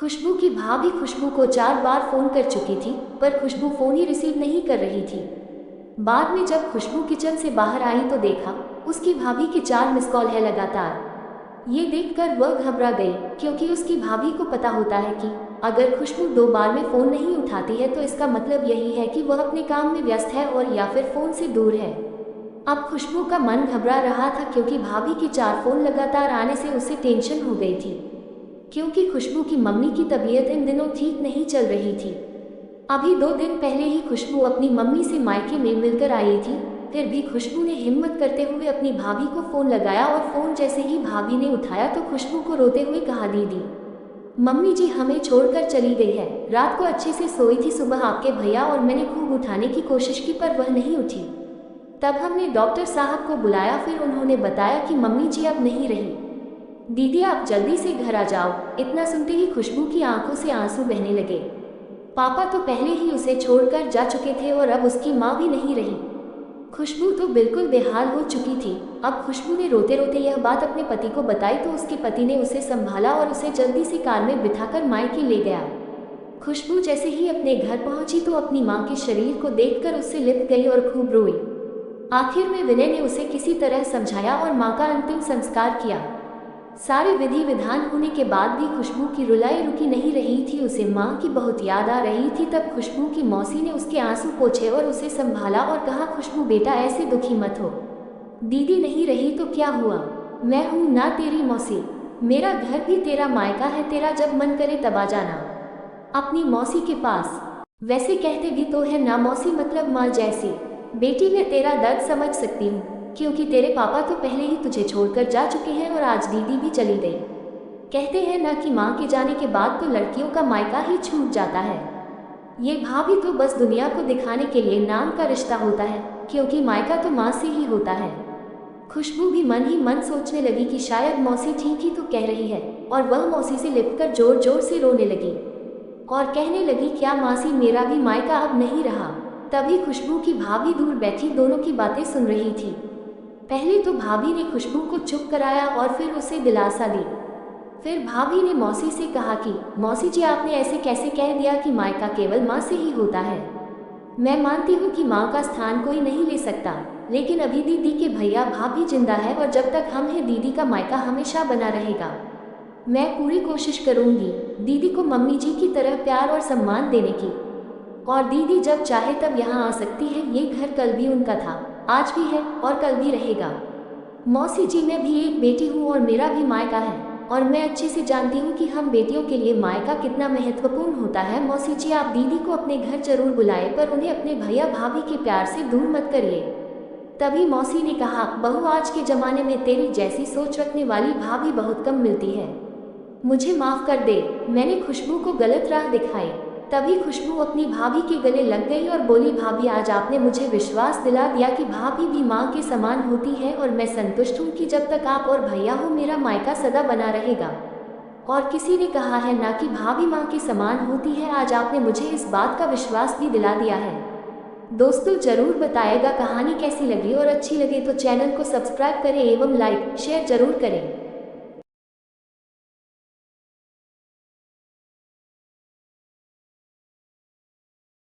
खुशबू की भाभी खुशबू को 4 बार फ़ोन कर चुकी थी, पर खुशबू फ़ोन ही रिसीव नहीं कर रही थी। बाद में जब खुशबू किचन से बाहर आई तो देखा उसकी भाभी के 4 मिस कॉल है लगातार। ये देखकर वह घबरा गई, क्योंकि उसकी भाभी को पता होता है कि अगर खुशबू 2 बार में फ़ोन नहीं उठाती है तो इसका मतलब यही है कि वह अपने काम में व्यस्त है और या फिर फ़ोन से दूर है। अब खुशबू का मन घबरा रहा था, क्योंकि भाभी के 4 फ़ोन लगातार आने से उसे टेंशन हो गई थी, क्योंकि खुशबू की मम्मी की तबीयत इन दिनों ठीक नहीं चल रही थी। अभी 2 दिन पहले ही खुशबू अपनी मम्मी से मायके में मिलकर आई थी। फिर भी खुशबू ने हिम्मत करते हुए अपनी भाभी को फ़ोन लगाया, और फ़ोन जैसे ही भाभी ने उठाया तो खुशबू को रोते हुए कहा, दीदी मम्मी जी हमें छोड़कर चली गई है। रात को अच्छे से सोई थी, सुबह आपके भैया और मैंने खूब उठाने की कोशिश की पर वह नहीं उठी। तब हमने डॉक्टर साहब को बुलाया, फिर उन्होंने बताया कि मम्मी जी अब नहीं रही। दीदी आप जल्दी से घर आ जाओ। इतना सुनते ही खुशबू की आंखों से आंसू बहने लगे। पापा तो पहले ही उसे छोड़कर जा चुके थे और अब उसकी माँ भी नहीं रही। खुशबू तो बिल्कुल बेहाल हो चुकी थी। अब खुशबू ने रोते रोते यह बात अपने पति को बताई तो उसके पति ने उसे संभाला और उसे जल्दी से कार में बिठाकर मायके ले गया। खुशबू जैसे ही अपने घर पहुंची तो अपनी माँ के शरीर को देखकर उससे लिपट गई और खूब रोई। आखिर में विनय ने उसे किसी तरह समझाया और माँ का अंतिम संस्कार किया। सारे विधि विधान होने के बाद भी खुशबू की रुलाई रुकी नहीं रही थी। उसे माँ की बहुत याद आ रही थी। तब खुशबू की मौसी ने उसके आंसू पोंछे और उसे संभाला और कहा, खुशबू बेटा ऐसे दुखी मत हो। दीदी नहीं रही तो क्या हुआ, मैं हूँ ना तेरी मौसी। मेरा घर भी तेरा मायका है, तेरा जब मन करे तब आ जाना अपनी मौसी के पास। वैसे कहते भी तो है ना मौसी मतलब माँ जैसी। बेटी मैं तेरा दर्द समझ सकती हूँ, क्योंकि तेरे पापा तो पहले ही तुझे छोड़कर जा चुके हैं और आज दीदी भी चली गई। कहते हैं ना कि माँ के जाने के बाद तो लड़कियों का मायका ही छूट जाता है। ये भाभी तो बस दुनिया को दिखाने के लिए नाम का रिश्ता होता है, क्योंकि मायका तो माँ से ही होता है। खुशबू भी मन ही मन सोचने लगी कि शायद मौसी ठीक ही तो कह रही है, और वह मौसी से लिपटकर जोर जोर से रोने लगी और कहने लगी, क्या मासी मेरा भी मायका अब नहीं रहा। तभी खुशबू की भाभी दूर बैठी दोनों की बातें सुन रही थी। पहले तो भाभी ने खुशबू को चुप कराया और फिर उसे दिलासा दी। फिर भाभी ने मौसी से कहा कि मौसी जी आपने ऐसे कैसे कह दिया कि मायका केवल माँ से ही होता है। मैं मानती हूँ कि माँ का स्थान कोई नहीं ले सकता, लेकिन अभी दीदी के भैया भाभी जिंदा है और जब तक हम हैं दीदी का मायका हमेशा बना रहेगा। मैं पूरी कोशिश करूँगी दीदी को मम्मी जी की तरह प्यार और सम्मान देने की, और दीदी जब चाहे तब यहाँ आ सकती है। ये घर कल भी उनका था, आज भी है और कल भी रहेगा। मौसी जी मैं भी एक बेटी हूँ और मेरा भी मायका है, और मैं अच्छे से जानती हूँ कि हम बेटियों के लिए मायका कितना महत्वपूर्ण होता है। मौसी जी आप दीदी को अपने घर जरूर बुलाए, पर उन्हें अपने भैया भाभी के प्यार से दूर मत करिए। तभी मौसी ने कहा, बहू आज के ज़माने में तेरी जैसी सोच रखने वाली भाभी बहुत कम मिलती है, मुझे माफ़ कर दे, मैंने खुशबू को गलत राह दिखाई। तभी खुशबू अपनी भाभी के गले लग गई और बोली, भाभी आज आपने मुझे विश्वास दिला दिया कि भाभी भी माँ के समान होती है, और मैं संतुष्ट हूँ कि जब तक आप और भैया हो मेरा मायका सदा बना रहेगा। और किसी ने कहा है ना कि भाभी माँ के समान होती है। आज आपने मुझे इस बात का विश्वास भी दिला दिया है। दोस्तों जरूर बताएगा कहानी कैसी लगी, और अच्छी लगे तो चैनल को सब्सक्राइब करें एवं लाइक शेयर जरूर करें।